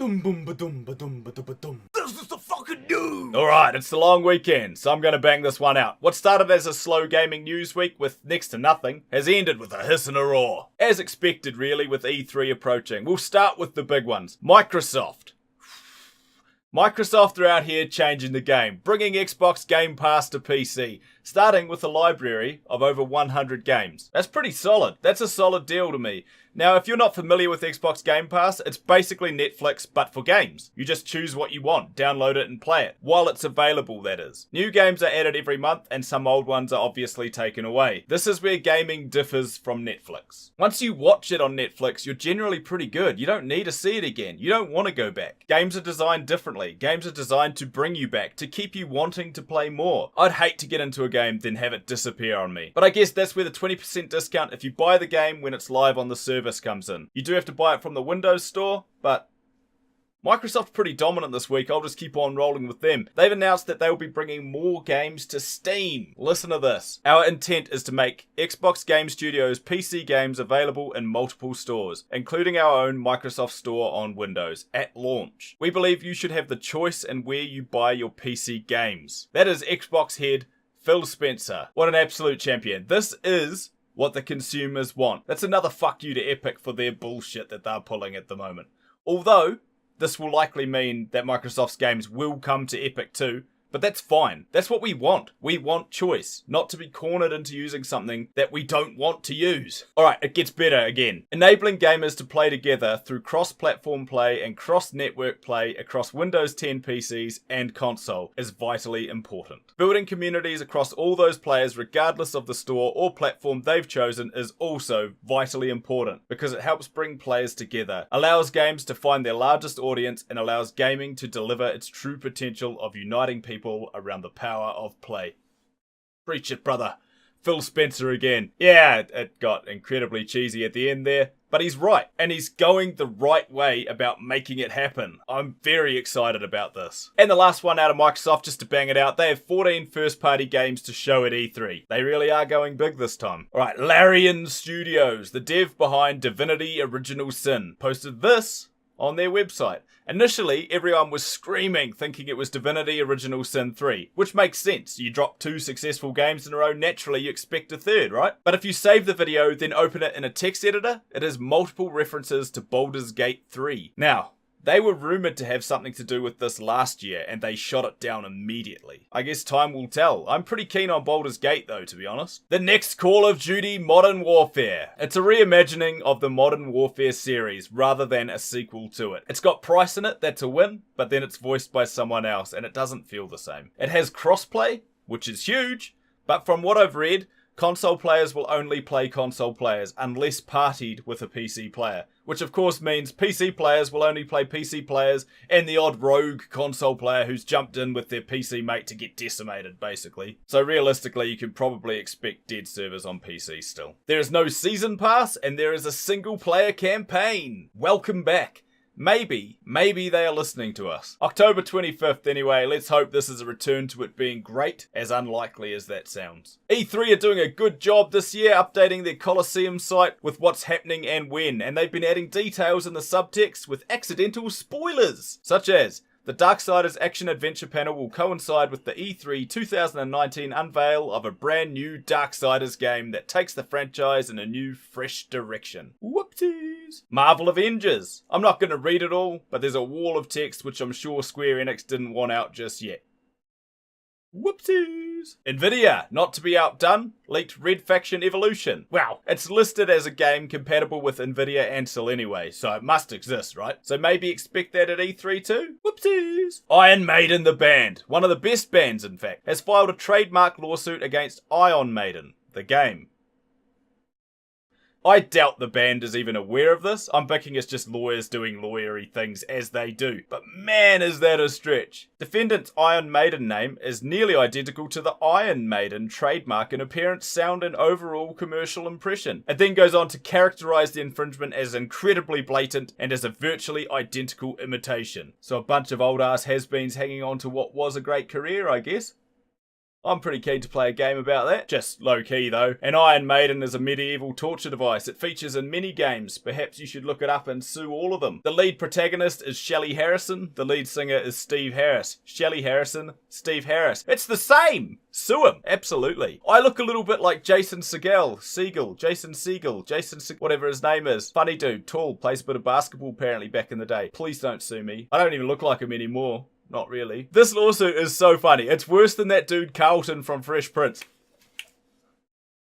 Boom boom ba-dum ba-dum ba-dum ba-dum. This is the fucking news! Alright, it's the long weekend, so I'm gonna bang this one out. What started as a slow gaming news week with next to nothing has ended with a hiss and a roar. As expected really, with E3 approaching. We'll start with the big ones. Microsoft are out here changing the game, bringing Xbox Game Pass to PC, starting with a library of over 100 games. That's pretty solid. That's a solid deal to me. Now, if you're not familiar with Xbox Game Pass, it's basically Netflix, but for games. You just choose what you want, download it and play it. While it's available, that is. New games are added every month, and some old ones are obviously taken away. This is where gaming differs from Netflix. Once you watch it on Netflix, you're generally pretty good. You don't need to see it again. You don't want to go back. Games are designed differently. Games are designed to bring you back, to keep you wanting to play more. I'd hate to get into a game, then have it disappear on me. But I guess that's where the 20% discount if you buy the game when it's live on the service comes in. You do have to buy it from the Windows Store, but Microsoft's pretty dominant this week. I'll just keep on rolling with them. They've announced that they will be bringing more games to Steam. Listen to this. Our intent is to make Xbox Game Studios PC games available in multiple stores, including our own Microsoft Store on Windows, at launch. We believe you should have the choice in where you buy your PC games. That is Xbox head Phil Spencer. What an absolute champion. This is what the consumers want. That's another fuck you to Epic for their bullshit that they're pulling at the moment. Although, this will likely mean that Microsoft's games will come to Epic too, but that's fine. That's what we want. We want choice, not to be cornered into using something that we don't want to use. Alright, it gets better again. Enabling gamers to play together through cross-platform play and cross-network play across Windows 10 PCs and console is vitally important. Building communities across all those players regardless of the store or platform they've chosen is also vitally important because it helps bring players together, allows games to find their largest audience, and allows gaming to deliver its true potential of uniting people around the power of play. Preach it, brother. Phil Spencer again. Yeah, it got incredibly cheesy at the end there, but he's right, and he's going the right way about making it happen. I'm very excited about this. And the last one out of Microsoft, just to bang it out, they have 14 first-party games to show at E3. They really are going big this time. Alright, Larian Studios, the dev behind Divinity Original Sin, posted this on their website. Initially, everyone was screaming, thinking it was Divinity Original Sin 3, which makes sense. You drop 2 successful games in a row, naturally you expect a third, right? But if you save the video, then open it in a text editor, it has multiple references to Baldur's Gate 3. Now, they were rumoured to have something to do with this last year, and they shot it down immediately. I guess time will tell. I'm pretty keen on Baldur's Gate though, to be honest. The next Call of Duty Modern Warfare. It's a reimagining of the Modern Warfare series, rather than a sequel to it. It's got Price in it, that's a win, but then it's voiced by someone else, and it doesn't feel the same. It has crossplay, which is huge, but from what I've read, console players will only play console players unless partied with a PC player. Which of course means PC players will only play PC players and the odd rogue console player who's jumped in with their PC mate to get decimated, basically. So realistically, you can probably expect dead servers on PC still. There is no season pass and there is a single player campaign. Welcome back. Maybe they are listening to us. October 25th anyway, let's hope this is a return to it being great, as unlikely as that sounds. E3 are doing a good job this year updating their Colosseum site with what's happening and when, and they've been adding details in the subtext with accidental spoilers, such as the Darksiders action-adventure panel will coincide with the E3 2019 unveil of a brand new Darksiders game that takes the franchise in a new, fresh direction. Whoopsies! Marvel Avengers. I'm not going to read it all, but there's a wall of text which I'm sure Square Enix didn't want out just yet. Whoopsies! Nvidia, not to be outdone, leaked Red Faction Evolution. Wow, it's listed as a game compatible with Nvidia Ansel anyway, so it must exist, right? So maybe expect that at E3 too? Whoopsies! Iron Maiden the band, one of the best bands in fact, has filed a trademark lawsuit against Iron Maiden, the game. I doubt the band is even aware of this. I'm thinking it's just lawyers doing lawyery things as they do. But man, is that a stretch. Defendant's Iron Maiden name is nearly identical to the Iron Maiden trademark in appearance, sound, and overall commercial impression. It then goes on to characterize the infringement as incredibly blatant and as a virtually identical imitation. So a bunch of old ass has-beens hanging on to what was a great career, I guess. I'm pretty keen to play a game about that. Just low-key though. An Iron Maiden is a medieval torture device. It features in many games. Perhaps you should look it up and sue all of them. The lead protagonist is Shelley Harrison. The lead singer is Steve Harris. Shelley Harrison, Steve Harris. It's the same! Sue him. Absolutely. I look a little bit like Jason Segel, whatever his name is. Funny dude, tall, plays a bit of basketball apparently back in the day. Please don't sue me. I don't even look like him anymore. Not really. This lawsuit is so funny. It's worse than that dude Carlton from Fresh Prince.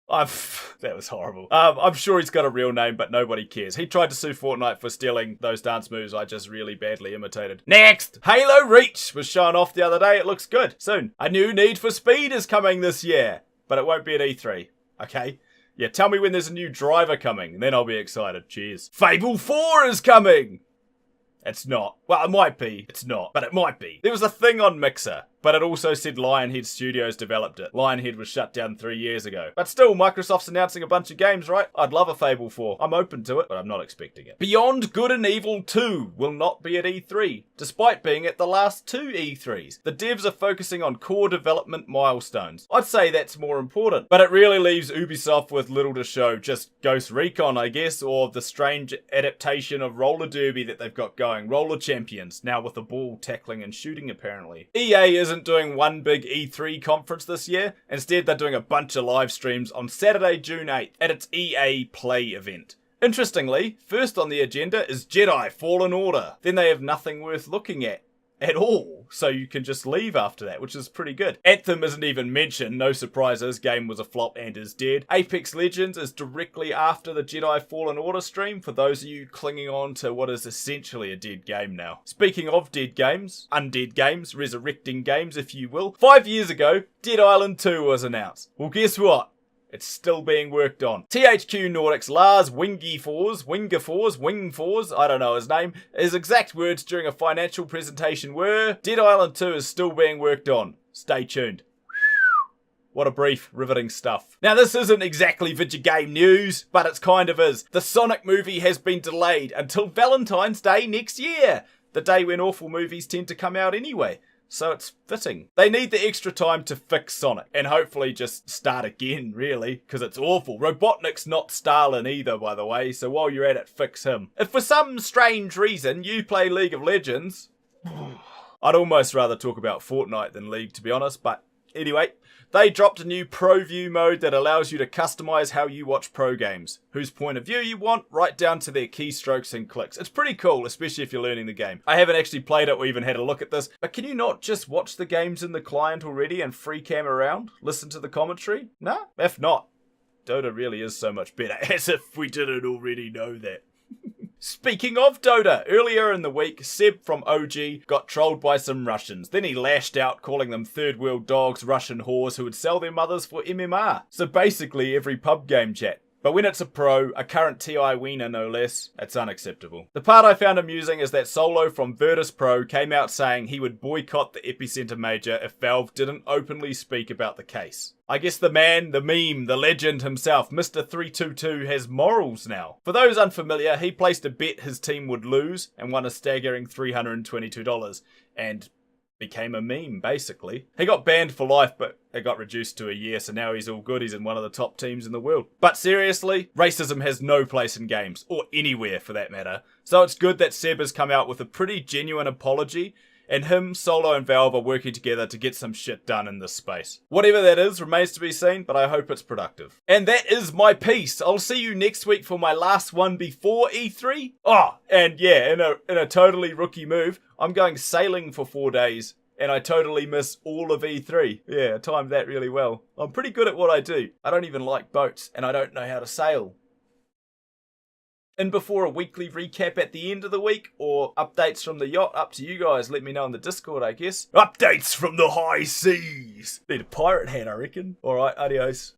That was horrible. I'm sure he's got a real name, but nobody cares. He tried to sue Fortnite for stealing those dance moves I just really badly imitated. Next! Halo Reach was shown off the other day. It looks good. Soon. A new Need for Speed is coming this year, but it won't be at E3. Okay? Yeah, tell me when there's a new driver coming, and then I'll be excited. Cheers. Fable 4 is coming! It's not. Well, it might be. It's not, but it might be. There was a thing on Mixer, but it also said Lionhead Studios developed it. Lionhead was shut down 3 years ago. But still, Microsoft's announcing a bunch of games, right? I'd love a Fable 4. I'm open to it, but I'm not expecting it. Beyond Good and Evil 2 will not be at E3, despite being at the last 2 E3s. The devs are focusing on core development milestones. I'd say that's more important, but it really leaves Ubisoft with little to show. Just Ghost Recon, I guess, or the strange adaptation of roller derby that they've got going. Roller Champions, now with the ball tackling and shooting apparently. EA isn't doing one big E3 conference this year. Instead, they're doing a bunch of live streams on Saturday, June 8th at its EA Play event. Interestingly, first on the agenda is Jedi Fallen Order. Then they have nothing worth looking at all, so you can just leave after that, which is pretty good. Anthem isn't even mentioned, no surprises, game was a flop and is dead. Apex Legends is directly after the Jedi Fallen Order stream, for those of you clinging on to what is essentially a dead game now. Speaking of dead games, undead games, resurrecting games if you will, 5 years ago, Dead Island 2 was announced. Well, guess what? It's still being worked on. THQ Nordic's Lars Wingefors, I don't know his name, his exact words during a financial presentation were, Dead Island 2 is still being worked on. Stay tuned. What a brief, riveting stuff. Now this isn't exactly video game news, but it kind of is. The Sonic movie has been delayed until Valentine's Day next year. The day when awful movies tend to come out anyway. So it's fitting. They need the extra time to fix Sonic, and hopefully just start again, really, because it's awful. Robotnik's not Stalin either, by the way, so while you're at it, fix him. If for some strange reason you play League of Legends, I'd almost rather talk about Fortnite than League, to be honest, but anyway, they dropped a new Pro View mode that allows you to customize how you watch pro games, whose point of view you want, right down to their keystrokes and clicks. It's pretty cool, especially if you're learning the game. I haven't actually played it or even had a look at this, but can you not just watch the games in the client already and free cam around? Listen to the commentary? Nah? If not, Dota really is so much better, as if we didn't already know that. Speaking of Dota, earlier in the week, Seb from OG got trolled by some Russians. Then he lashed out, calling them third world dogs, Russian whores who would sell their mothers for MMR. So basically every pub game chat. But when it's a pro, a current TI wiener no less, it's unacceptable. The part I found amusing is that Solo from Virtus Pro came out saying he would boycott the Epicenter Major if Valve didn't openly speak about the case. I guess the man, the meme, the legend himself, Mr. 322 has morals now. For those unfamiliar, he placed a bet his team would lose and won a staggering $322. And became a meme, basically. He got banned for life, but it got reduced to a year, so now he's all good. He's in one of the top teams in the world. But seriously, racism has no place in games, or anywhere for that matter. So it's good that Seb has come out with a pretty genuine apology, and him, Solo, and Valve are working together to get some shit done in this space. Whatever that is remains to be seen, but I hope it's productive. And that is my piece. I'll see you next week for my last one before E3. Oh, and yeah, in a totally rookie move, I'm going sailing for 4 days, and I totally miss all of E3. Yeah, I timed that really well. I'm pretty good at what I do. I don't even like boats, and I don't know how to sail. And before a weekly recap at the end of the week, or updates from the yacht, up to you guys. Let me know in the Discord, I guess. Updates from the high seas! Need a pirate hat, I reckon. Alright, adios.